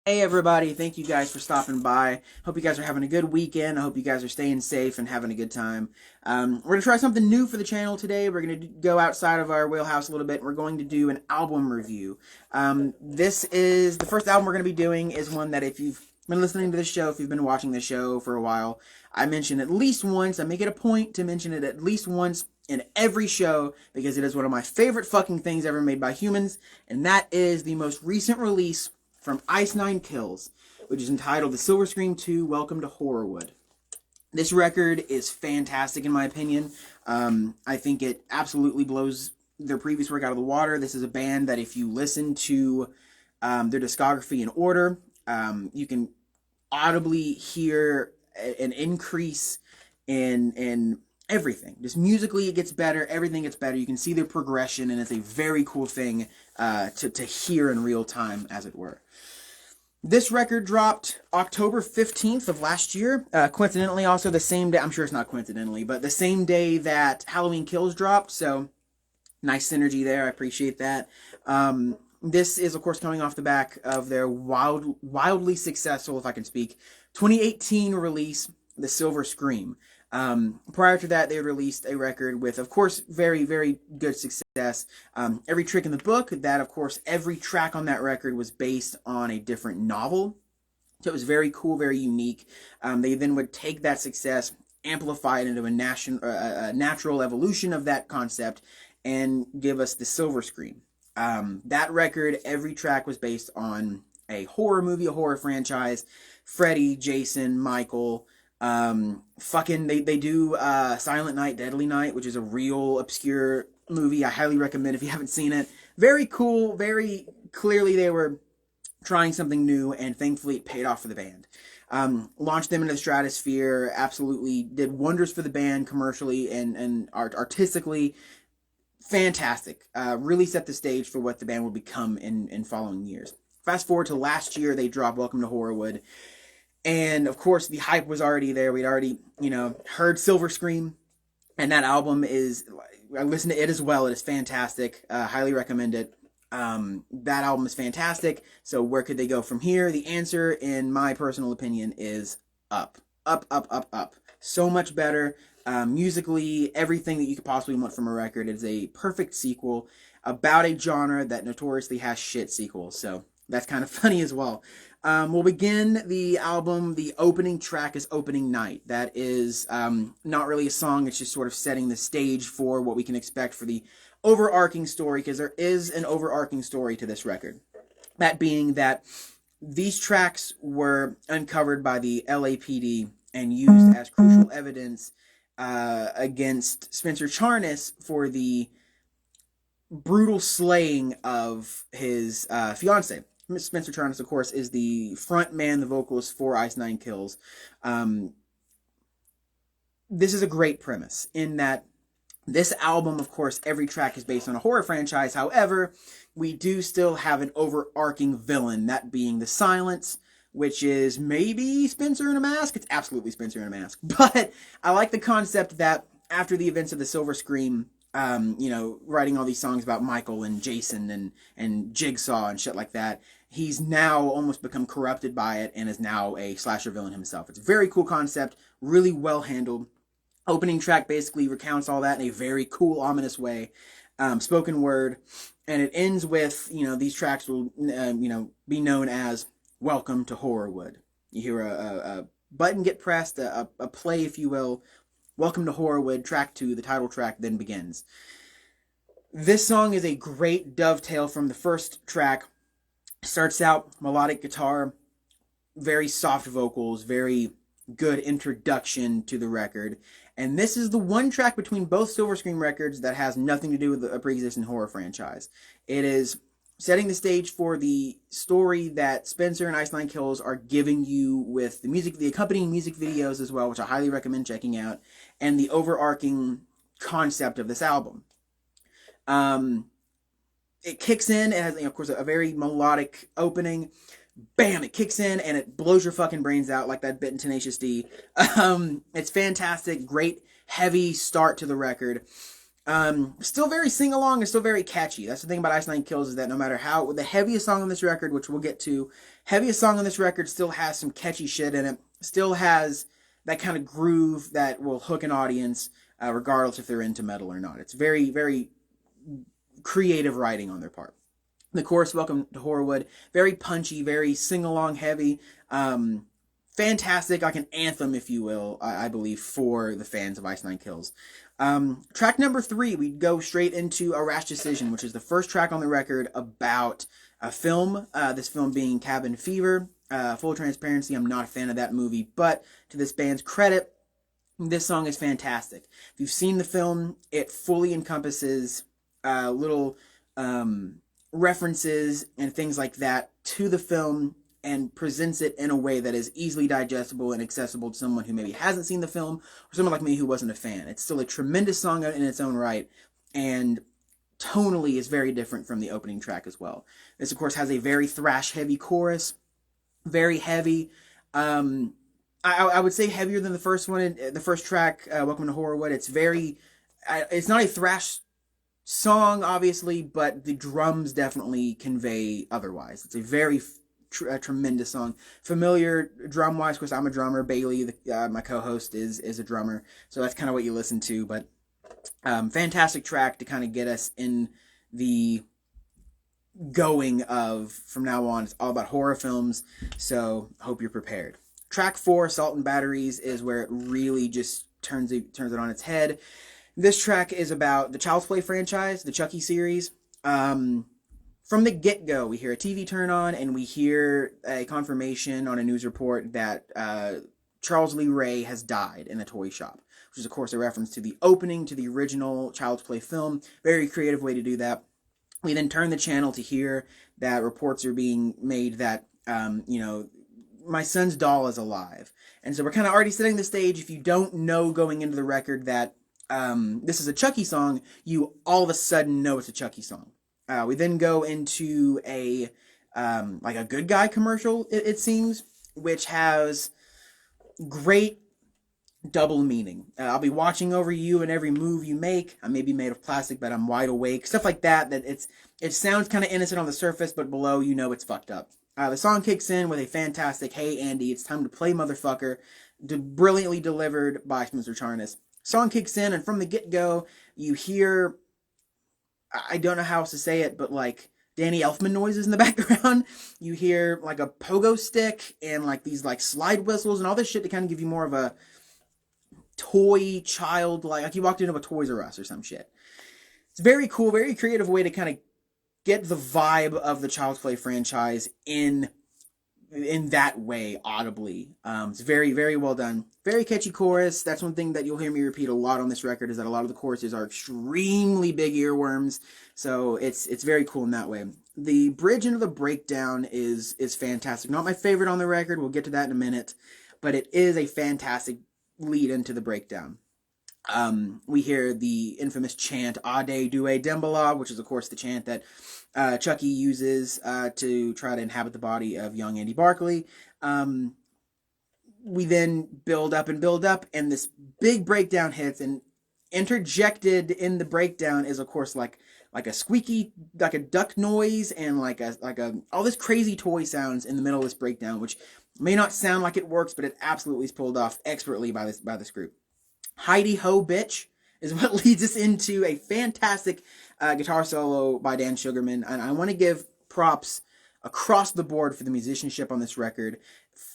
Hey everybody, thank you guys for stopping by. Hope you guys are having a good weekend. I hope you guys are staying safe and having a good time. We're going to try something new for the channel today. We're going to go outside of our wheelhouse a little bit. We're going to do an album review. This is the first album we're going to be doing is one that if you've been listening to this show, if you've been watching this show for a while, I mention at least once. I make it a point to mention it at least once in every show because it is one of my favorite fucking things ever made by humans, and that is the most recent release from Ice Nine Kills, which is entitled The Silver Scream 2, Welcome to Horrorwood. This record is fantastic in my opinion. I think it absolutely blows their previous work out of the water. This is a band that if you listen to their discography in order, you can audibly hear an increase in everything. Just musically it gets better, everything gets better. You can see their progression, and it's a very cool thing to hear in real time, as it were. This record dropped October 15th of last year. Coincidentally, also the same day, I'm sure it's not coincidentally, but the same day that Halloween Kills dropped, so nice synergy there. I appreciate that. This is, of course, coming off the back of their wildly successful, if I can speak, 2018 release, The Silver Scream. Prior to that, they released a record with, of course, very, very good success. Every Trick in the Book, that, of course, every track on that record was based on a different novel. So it was very cool, very unique. They then would take that success, amplify it into a natural evolution of that concept, and give us the Silver Scream. That record, every track was based on a horror movie, a horror franchise. Freddy, Jason, Michael. They do Silent Night, Deadly Night, which is a real obscure movie. I highly recommend if you haven't seen it. Very cool, very clearly they were trying something new, and thankfully it paid off for the band. Launched them into the stratosphere, absolutely did wonders for the band commercially and artistically. Fantastic. Really set the stage for what the band would become in following years. Fast forward to last year, they dropped Welcome to Horrorwood. And, of course, the hype was already there. We'd already, heard Silver Scream. And that album is, I listened to it as well. It is fantastic. Highly recommend it. That album is fantastic. So where could they go from here? The answer, in my personal opinion, is up. Up, up, up, up. So much better. Musically, everything that you could possibly want from a record. It's a perfect sequel about a genre that notoriously has shit sequels. So that's kind of funny as well. We'll begin the album. The opening track is Opening Night. That is not really a song. It's just sort of setting the stage for what we can expect for the overarching story, because there is an overarching story to this record. That being that these tracks were uncovered by the LAPD and used as crucial evidence against Spencer Charnas for the brutal slaying of his fiance. Spencer Charnas, of course, is the front man, the vocalist for Ice Nine Kills. This is a great premise in that this album, of course, every track is based on a horror franchise. However, we do still have an overarching villain, that being the Silence, which is maybe Spencer in a mask. It's absolutely Spencer in a mask. But I like the concept that after the events of the Silver Scream, writing all these songs about Michael and Jason and Jigsaw and shit like that, he's now almost become corrupted by it and is now a slasher villain himself. It's a very cool concept, really well handled. Opening track basically recounts all that in a very cool, ominous way. Spoken word. And it ends with, these tracks will, be known as Welcome to Horrorwood. You hear a button get pressed, a play, if you will. Welcome to Horrorwood, track 2, the title track then begins. This song is a great dovetail from the first track. Starts out melodic guitar, very soft vocals, very good introduction to the record. And this is the one track between both Silver Scream records that has nothing to do with a pre-existing horror franchise. It is setting the stage for the story that Spencer and Ice Nine Kills are giving you with the music, the accompanying music videos as well, which I highly recommend checking out, and the overarching concept of this album. It kicks in. It has, of course, a very melodic opening. Bam! It kicks in and it blows your fucking brains out like that bit in Tenacious D. It's fantastic. Great, heavy start to the record. Still very sing-along and still very catchy. That's the thing about Ice Nine Kills, is that no matter how, the heaviest song on this record, which we'll get to, heaviest song on this record still has some catchy shit in it, still has that kind of groove that will hook an audience, regardless if they're into metal or not. It's very, very creative writing on their part. The chorus, Welcome to Horrorwood, very punchy, very sing-along heavy, fantastic, like an anthem, if you will, I believe, for the fans of Ice Nine Kills. Track number 3, we go straight into A Rash Decision, which is the first track on the record about a film, this film being Cabin Fever. Full transparency, I'm not a fan of that movie, but to this band's credit, this song is fantastic. If you've seen the film, it fully encompasses little references and things like that to the film, and presents it in a way that is easily digestible and accessible to someone who maybe hasn't seen the film, or someone like me who wasn't a fan. It's still a tremendous song in its own right, and tonally is very different from the opening track as well. This, of course, has a very thrash-heavy chorus, very heavy. I would say heavier than the first one, the first track, Welcome to Horrorwood. It's very, it's not a thrash song, obviously, but the drums definitely convey otherwise. It's a very tremendous song. Familiar drum-wise, of course, I'm a drummer. Bailey, my co-host, is a drummer, so that's kind of what you listen to, but fantastic track to kind of get us in the going of, from now on, it's all about horror films, so hope you're prepared. Track 4, Salt and Batteries, is where it really just turns it on its head. This track is about the Child's Play franchise, the Chucky series. From the get-go, we hear a TV turn on, and we hear a confirmation on a news report that Charles Lee Ray has died in a toy shop, which is, of course, a reference to the opening to the original Child's Play film. Very creative way to do that. We then turn the channel to hear that reports are being made that, my son's doll is alive. And so we're kind of already setting the stage. If you don't know going into the record that this is a Chucky song, you all of a sudden know it's a Chucky song. We then go into a good guy commercial, it seems, which has great double meaning. I'll be watching over you and every move you make. I may be made of plastic, but I'm wide awake. Stuff like that. It sounds kind of innocent on the surface, but below, it's fucked up. The song kicks in with a fantastic "Hey Andy, it's time to play, motherfucker," brilliantly delivered by Spencer Charnas. Song kicks in, and from the get-go, you hear, I don't know how else to say it, but like Danny Elfman noises in the background. You hear like a pogo stick and like these like slide whistles and all this shit to kind of give you more of a toy child, like you walked into a Toys R Us or some shit. It's very cool, very creative way to kind of get the vibe of the Child's Play franchise in that way, audibly. It's very, very well done. Very catchy chorus. That's one thing that you'll hear me repeat a lot on this record, is that a lot of the choruses are extremely big earworms. So it's very cool in that way. The bridge into the breakdown is fantastic. Not my favorite on the record. We'll get to that in a minute. But it is a fantastic lead into the breakdown. We hear the infamous chant, Ade Due Dembala, which is, of course, the chant that Chucky uses to try to inhabit the body of young Andy Barkley. We then build up, and this big breakdown hits, and interjected in the breakdown is, of course, like a squeaky, like a duck noise, and like a all this crazy toy sounds in the middle of this breakdown, which may not sound like it works, but it absolutely is pulled off expertly by this group. Heidi Ho Bitch is what leads us into a fantastic guitar solo by Dan Sugarman, and I want to give props across the board for the musicianship on this record.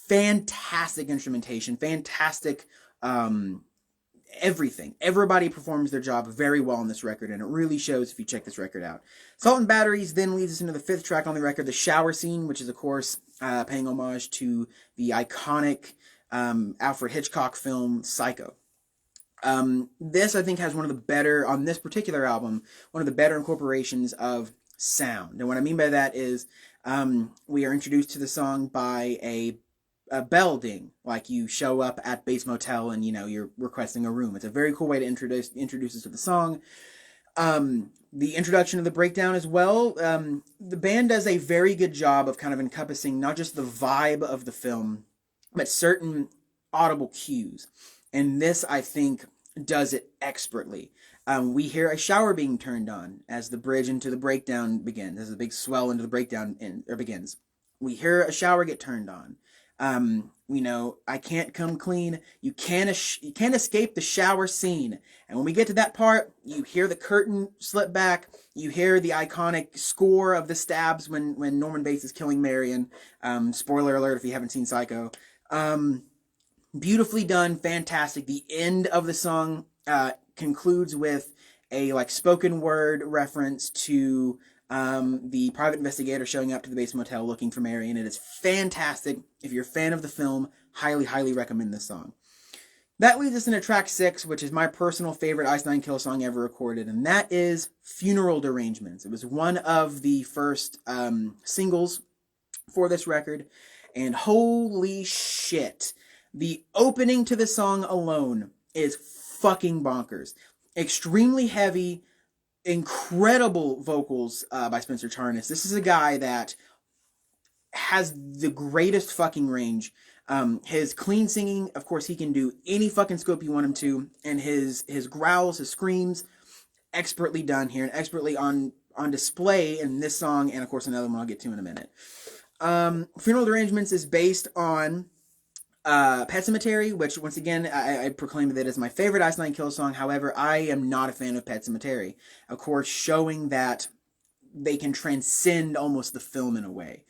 Fantastic instrumentation, fantastic everything. Everybody performs their job very well on this record, and it really shows if you check this record out. Salt and Batteries then leads us into the 5th track on the record, the shower scene, which is, of course, paying homage to the iconic Alfred Hitchcock film Psycho. This, I think, has one of the better, on this particular album, one of the better incorporations of sound. And what I mean by that is we are introduced to the song by a bell ding, like you show up at Bates Motel and, you're requesting a room. It's a very cool way to introduce us to the song. The introduction of the breakdown as well. The band does a very good job of kind of encompassing not just the vibe of the film, but certain audible cues. And this, I think, does it expertly. We hear a shower being turned on as the bridge into the breakdown begins, as the big swell into the breakdown begins. We hear a shower get turned on. I can't come clean. You can't escape the shower scene. And when we get to that part, you hear the curtain slip back. You hear the iconic score of the stabs when Norman Bates is killing Marion. Spoiler alert if you haven't seen Psycho. Beautifully done, fantastic. The end of the song concludes with a spoken word reference to the private investigator showing up to the base motel looking for Marion. It is fantastic. If you're a fan of the film, highly, highly recommend this song. That leads us into track 6, which is my personal favorite Ice Nine Kills song ever recorded, and that is Funeral Derangements. It was one of the first singles for this record, and holy shit, the opening to the song alone is fucking bonkers. Extremely heavy, incredible vocals by Spencer Charnas. This is a guy that has the greatest fucking range. His clean singing, of course, he can do any fucking scope you want him to, and his growls, his screams, expertly done here and expertly on display in this song, and of course another one I'll get to in a minute. Funeral Derangements is based on Pet Sematary, which once again I proclaim that as my favorite Ice Nine Kills song. However, I am not a fan of Pet Sematary, of course, showing that they can transcend almost the film in a way.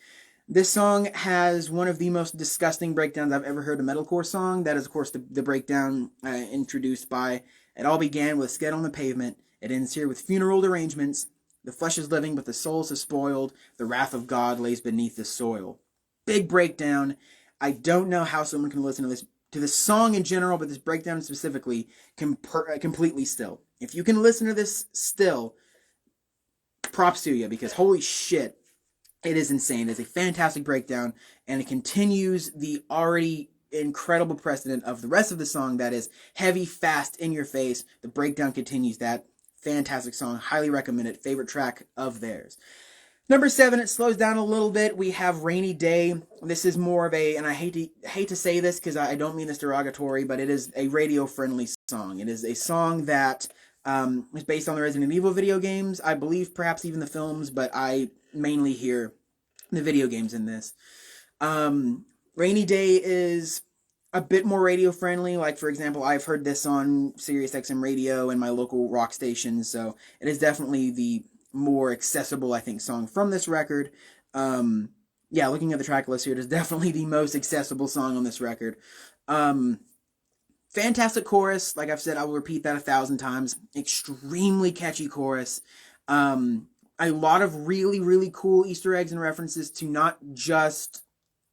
This song has one of the most disgusting breakdowns I've ever heard a metalcore song. That is, of course, the breakdown introduced by, it all began with Sked on the Pavement. It ends here with Funeral Derangements. The flesh is living, but the soul is spoiled. The wrath of God lays beneath the soil. Big breakdown. I don't know how someone can listen to this song in general, but this breakdown specifically, completely still. If you can listen to this still, props to you, because holy shit, it is insane. It's a fantastic breakdown, and it continues the already incredible precedent of the rest of the song that is heavy, fast, in your face. The breakdown continues that. Fantastic song. Highly recommend it. Favorite track of theirs. Number 7, it slows down a little bit. We have Rainy Day. This is more of a, and I hate to say this because I don't mean this derogatory, but it is a radio-friendly song. It is a song that is based on the Resident Evil video games. I believe perhaps even the films, but I mainly hear the video games in this. Rainy Day is a bit more radio friendly. Like, for example, I've heard this on Sirius XM radio and my local rock station, so it is definitely the more accessible, I think, song from this record. Looking at the track list here, it is definitely the most accessible song on this record. Fantastic chorus. Like I've said, I will repeat that 1,000 times. Extremely catchy chorus. A lot of really, really cool Easter eggs and references to not just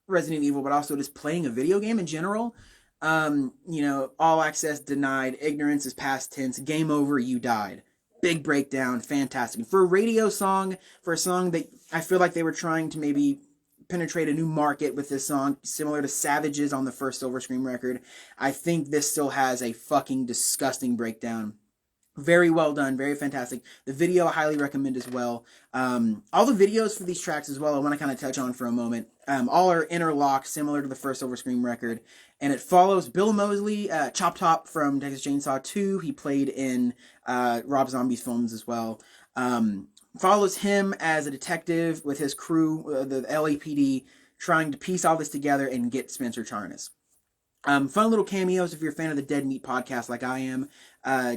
Resident Evil, but also just playing a video game in general. All access denied, ignorance is past tense, game over, you died. Big breakdown, fantastic. And for a radio song, for a song that I feel like they were trying to maybe penetrate a new market with this song, similar to Savage's on the first Silver Scream record, I think this still has a fucking disgusting breakdown. Very well done, very fantastic. The video I highly recommend as well. All the videos for these tracks as well, I want to kind of touch on for a moment. All are interlocked, similar to the first Silver Scream record. And it follows Bill Moseley, Chop Top from Texas Chainsaw 2. He played in Rob Zombie's films as well. Follows him as a detective with his crew, the LAPD, trying to piece all this together and get Spencer Charnas. Fun little cameos if you're a fan of the Dead Meat podcast like I am.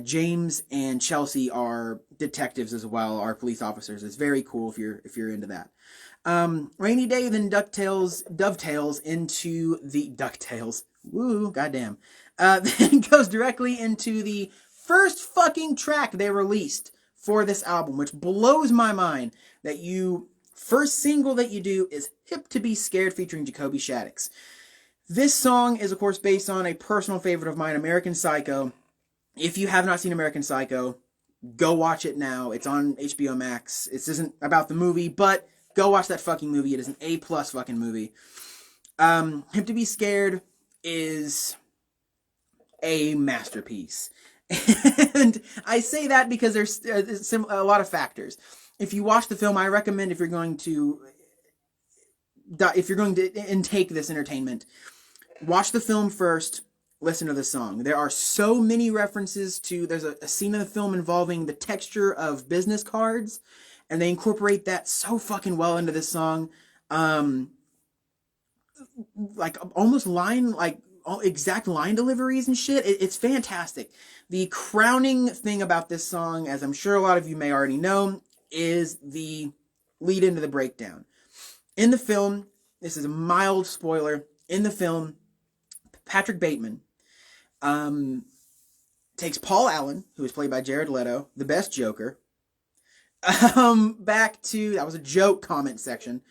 James and Chelsea are detectives as well, are police officers. It's very cool if you're into that. Rainy Day then dovetails into the DuckTales. Woo, goddamn. Then goes directly into the first fucking track they released for this album, which blows my mind that first single that you do is Hip to Be Scared featuring Jacoby Shaddix. This song is, of course, based on a personal favorite of mine, American Psycho. If you have not seen American Psycho, go watch it now. It's on HBO Max. This isn't about the movie, but go watch that fucking movie. It is an A+ fucking movie. Hip to Be Scared is a masterpiece. And I say that because there's a lot of factors. If you watch the film, I recommend if you're going to intake this entertainment, watch the film first, listen to the song. There are so many references to, there's a scene in the film involving the texture of business cards, and they incorporate that so fucking well into this song. Like almost line, like exact line deliveries and shit. It's fantastic. The crowning thing about this song, as I'm sure a lot of you may already know, is the lead into the breakdown. In the film, this is a mild spoiler, in the film, Patrick Bateman takes Paul Allen, who is played by Jared Leto, the best Joker, back to, that was a joke comment section,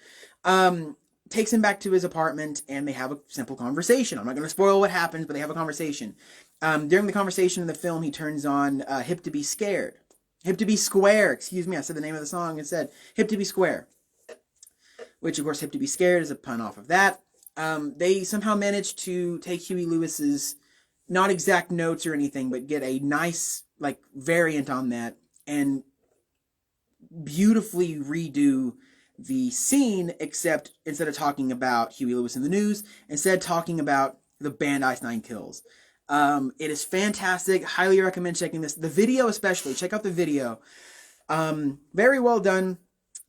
takes him back to his apartment, and they have a simple conversation. I'm not going to spoil what happens, but they have a conversation. During the conversation in the film, he turns on Hip to Be Scared. Hip to Be Square, excuse me, I said the name of the song instead. Hip to Be Square. Which, of course, Hip to Be Scared is a pun off of that. They somehow managed to take Huey Lewis's, not exact notes or anything, but get a nice, like, variant on that, and beautifully redo the scene, except instead of talking about Huey Lewis in the news, instead talking about the band Ice Nine Kills. It is fantastic. Highly recommend checking this. The video especially. Check out the video. Very well done.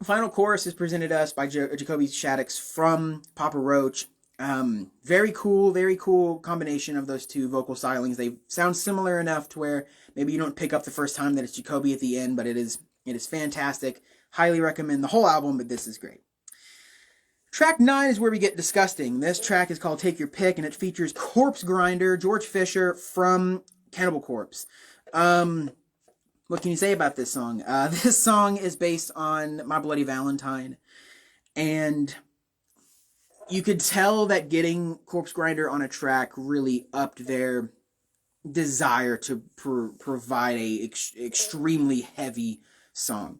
Final chorus is presented us by Jacoby Shaddix from Papa Roach. Very cool combination of those two vocal stylings. They sound similar enough to where maybe you don't pick up the first time that it's Jacoby at the end, but it is fantastic. Highly recommend the whole album, but this is great. Track 9 is where we get disgusting. This track is called Take Your Pick, and it features Corpse Grinder, George Fisher from Cannibal Corpse. What can you say about this song? This song is based on My Bloody Valentine, and you could tell that getting Corpse Grinder on a track really upped their desire to provide a extremely heavy song.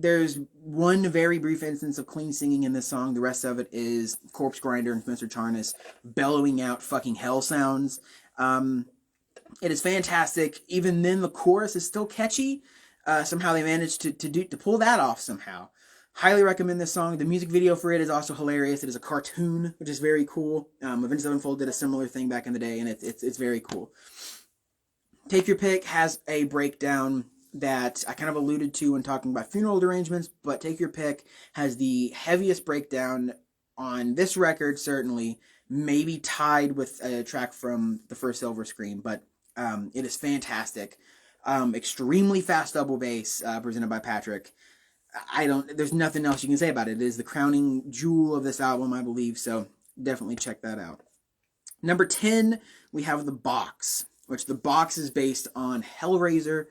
There's one very brief instance of clean singing in this song. The rest of it is Corpse Grinder and Spencer Charnas bellowing out fucking hell sounds. It is fantastic. Even then, the chorus is still catchy. Somehow they managed to pull that off somehow. Highly recommend this song. The music video for it is also hilarious. It is a cartoon, which is very cool. Avenged Sevenfold did a similar thing back in the day, and it's very cool. Take Your Pick has a breakdown that I kind of alluded to when talking about Funeral Derangements, but Take Your Pick has the heaviest breakdown on this record, certainly, maybe tied with a track from the first Silver Screen, but it is fantastic. Extremely fast double bass, presented by Patrick. There's nothing else you can say about it. It is the crowning jewel of this album, I believe, so definitely check that out. Number 10, we have The Box, which The Box is based on Hellraiser.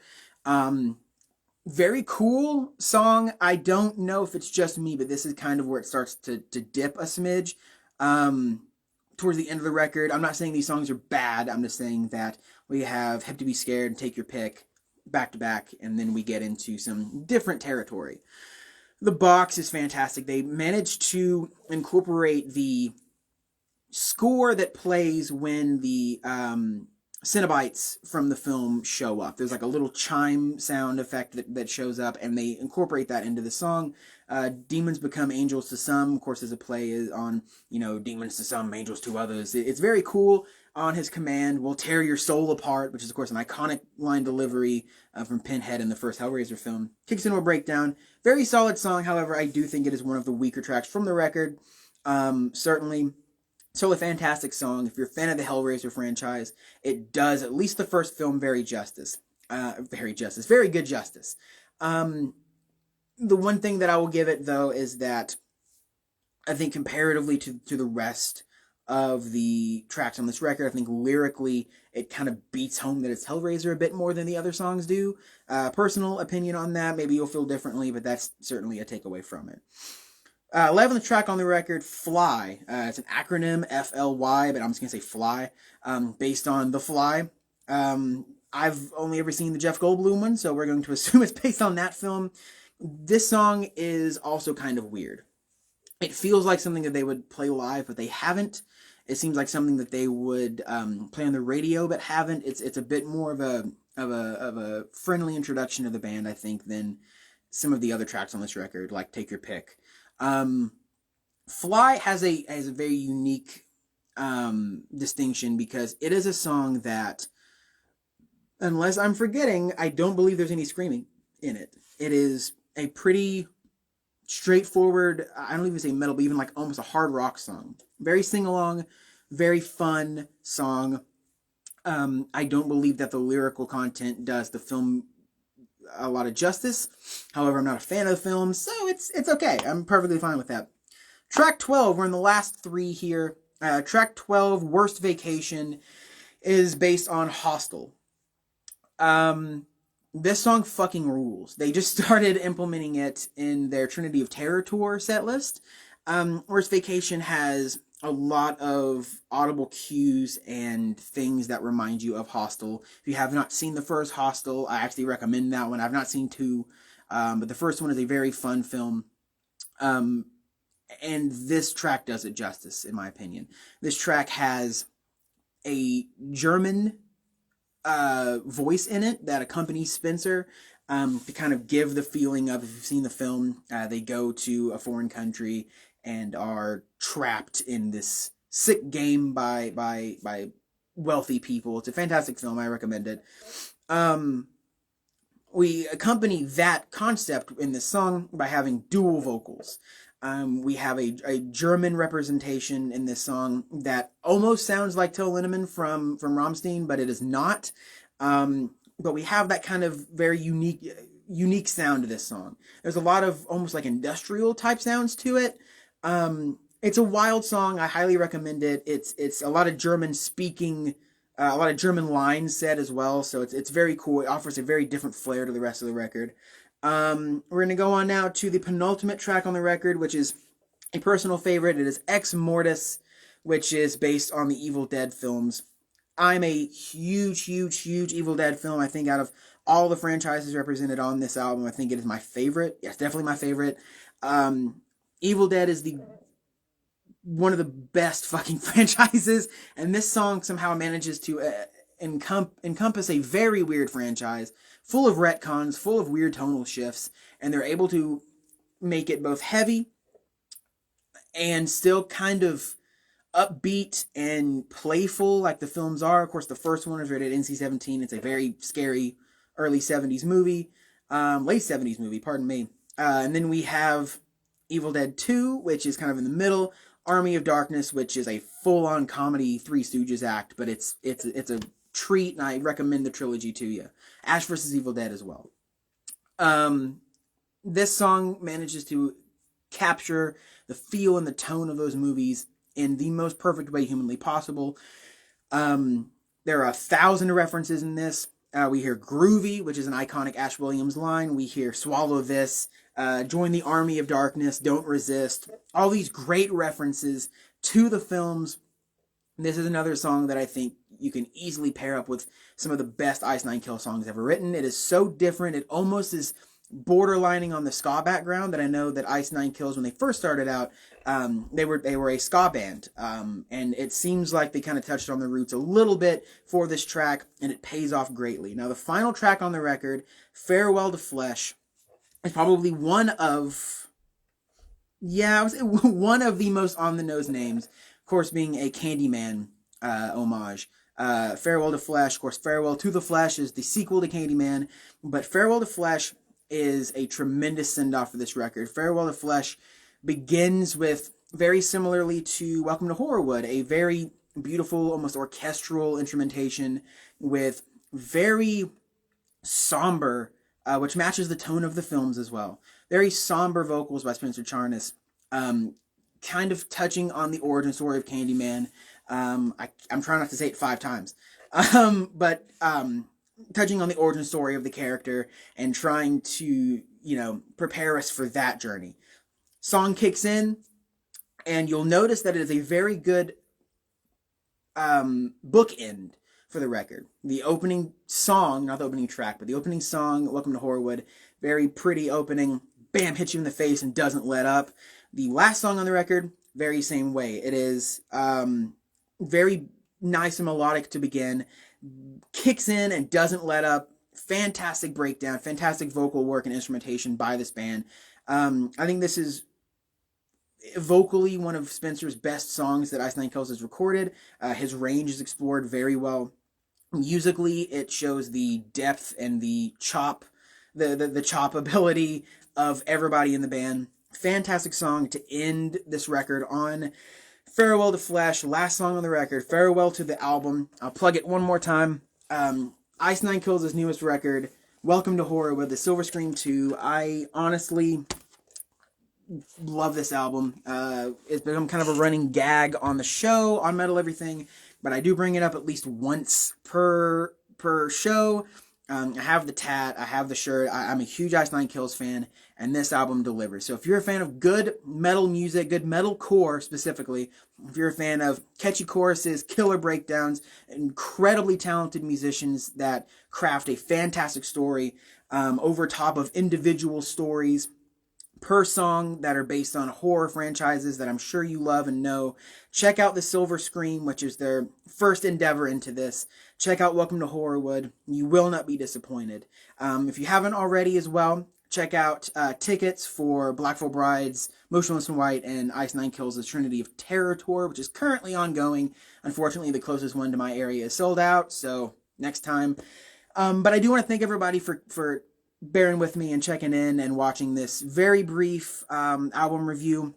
Very cool song. I don't know if it's just me, but this is kind of where it starts to dip a smidge. Towards the end of the record, I'm not saying these songs are bad. I'm just saying that we have Hip to Be Scared and Take Your Pick back to back, and then we get into some different territory. The Box is fantastic. They managed to incorporate the score that plays when the Cenobites from the film show up. There's like a little chime sound effect that shows up, and they incorporate that into the song. Demons become angels to some. Of course, there's a play on, demons to some, angels to others. It's very cool. On his command, will tear your soul apart, which is, of course, an iconic line delivery from Pinhead in the first Hellraiser film. Kicks into a breakdown. Very solid song, however, I do think it is one of the weaker tracks from the record. Certainly, still a fantastic song. If you're a fan of the Hellraiser franchise, it does, at least the first film, very good justice. The one thing that I will give it, though, is that I think comparatively to the rest of the tracks on this record, I think lyrically it kind of beats home that it's Hellraiser a bit more than the other songs do. Personal opinion on that, maybe you'll feel differently, but that's certainly a takeaway from it. 11th track on the record, Fly. It's an acronym, F-L-Y, but I'm just going to say Fly, based on The Fly. I've only ever seen the Jeff Goldblum one, so we're going to assume it's based on that film. This song is also kind of weird. It feels like something that they would play live, but they haven't. It seems like something that they would play on the radio, but haven't. It's a bit more of a friendly introduction to the band, I think, than some of the other tracks on this record, like Take Your Pick. Fly has a very unique distinction, because it is a song that, unless I'm forgetting, I don't believe there's any screaming in it. It is a pretty straightforward, I don't even say metal, but even like almost a hard rock song. Very sing-along, very fun song. I don't believe that the lyrical content does the film a lot of justice. However, I'm not a fan of the film, so it's okay. I'm perfectly fine with that. Track 12, we're in the last three here. Track 12, Worst Vacation, is based on Hostel. This song fucking rules. They just started implementing it in their Trinity of Terror tour set list. Worst Vacation has a lot of audible cues and things that remind you of Hostel. If you have not seen the first Hostel, I actually recommend that one. I've not seen two, but the first one is a very fun film. And this track does it justice, in my opinion. This track has a German voice in it that accompanies Spencer, to kind of give the feeling of, if you've seen the film, they go to a foreign country and are trapped in this sick game by wealthy people. It's a fantastic film. I recommend it. We accompany that concept in this song by having dual vocals. We have a German representation in this song that almost sounds like Till Lindemann from Rammstein, but it is not. But we have that kind of very unique sound to this song. There's a lot of almost like industrial type sounds to it. It's a wild song. I highly recommend it. It's a lot of German speaking, a lot of German lines said as well. So it's very cool. It offers a very different flair to the rest of the record. We're going to go on now to the penultimate track on the record, which is a personal favorite. It is Ex Mortis, which is based on the Evil Dead films. I'm a huge Evil Dead film. I think out of all the franchises represented on this album, I think it is my favorite. Yes, definitely my favorite. Evil Dead is one of the best fucking franchises, and this song somehow manages to encompass a very weird franchise, full of retcons, full of weird tonal shifts, and they're able to make it both heavy and still kind of upbeat and playful like the films are. Of course, the first one is rated NC-17. It's a very scary early 70s movie, late 70s movie, pardon me. And then we have Evil Dead 2, which is kind of in the middle. Army of Darkness, which is a full-on comedy Three Stooges act, but it's a treat, and I recommend the trilogy to you. Ash vs. Evil Dead as well. This song manages to capture the feel and the tone of those movies in the most perfect way humanly possible. There are 1,000 references in this. We hear Groovy, which is an iconic Ash Williams line. We hear Swallow This, Join the Army of Darkness, Don't Resist. All these great references to the films. This is another song that I think you can easily pair up with some of the best Ice Nine Kills songs ever written. It is so different. It almost is borderlining on the ska background that I know that Ice Nine Kills, when they first started out, they were a ska band. And it seems like they kind of touched on the roots a little bit for this track, and it pays off greatly. Now, the final track on the record, Farewell to Flesh, is probably one of the most on-the-nose names, of course, being a Candyman homage. Farewell to Flesh, of course, Farewell to the Flesh is the sequel to Candyman, but Farewell to Flesh is a tremendous send-off for this record. Farewell to Flesh begins with, very similarly to Welcome to Horrorwood, a very beautiful, almost orchestral instrumentation with very somber, which matches the tone of the films as well. Very somber vocals by Spencer Charnas, kind of touching on the origin story of Candyman. I'm trying not to say it 5 times, but touching on the origin story of the character and trying to, prepare us for that journey. Song kicks in, and you'll notice that it is a very good bookend for the record. The opening song, not the opening track, but the opening song, Welcome to Horrorwood, very pretty opening, bam, hits you in the face and doesn't let up. The last song on the record, very same way. It is very nice and melodic to begin, kicks in and doesn't let up. Fantastic breakdown, fantastic vocal work and instrumentation by this band. I think this is vocally one of Spencer's best songs that Ice Nine Kills has recorded. His range is explored very well. Musically, it shows the depth and the chop ability of everybody in the band. Fantastic song to end this record on. Farewell to Flesh, last song on the record. Farewell to the album. I'll plug it one more time. Ice Nine Kills' newest record. Welcome to Horrorwood, the Silver Scream 2. I honestly love this album. It's become kind of a running gag on the show, on Metal Everything, but I do bring it up at least once per show. I have the tat, I have the shirt, I'm a huge Ice Nine Kills fan, and this album delivers. So if you're a fan of good metal music, good metalcore specifically, if you're a fan of catchy choruses, killer breakdowns, incredibly talented musicians that craft a fantastic story over top of individual stories per song that are based on horror franchises that I'm sure you love and know, check out The Silver Scream, which is their first endeavor into this. Check out Welcome to Horrorwood. You will not be disappointed. If you haven't already as well, check out tickets for Blackful Bride's Motionless in White and Ice Nine Kills' Trinity of Terror tour, which is currently ongoing. Unfortunately, the closest one to my area is sold out, so next time. But I do want to thank everybody for bearing with me and checking in and watching this very brief album review.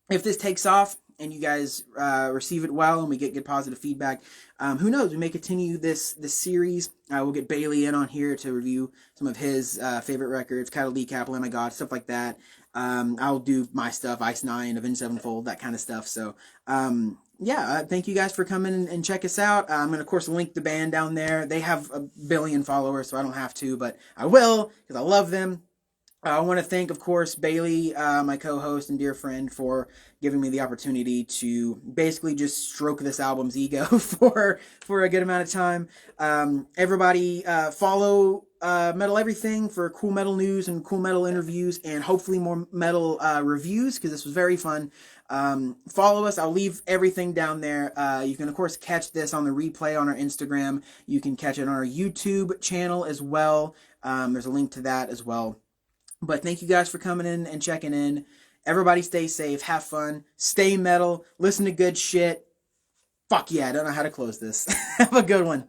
If this takes off and you guys receive it well and we get good positive feedback, who knows, we may continue this series. We'll get Bailey in on here to review some of his favorite records, Catalytic, Lamb of God, stuff like that. I'll do my stuff, Ice Nine, Avenged Sevenfold, that kind of stuff. So thank you guys for coming and check us out. I'm going to, of course, link the band down there. They have 1 billion followers, so I don't have to, but I will because I love them. I want to thank, of course, Bailey, my co-host and dear friend, for giving me the opportunity to basically just stroke this album's ego for a good amount of time. Everybody follow Metal Everything for cool metal news and cool metal interviews and hopefully more metal reviews, because this was very fun. Follow us. I'll leave everything down there. You can, of course, catch this on the replay on our Instagram. You can catch it on our YouTube channel as well. There's a link to that as well. But thank you guys for coming in and checking in. Everybody stay safe, have fun, stay metal, listen to good shit. Fuck yeah, I don't know how to close this. Have a good one.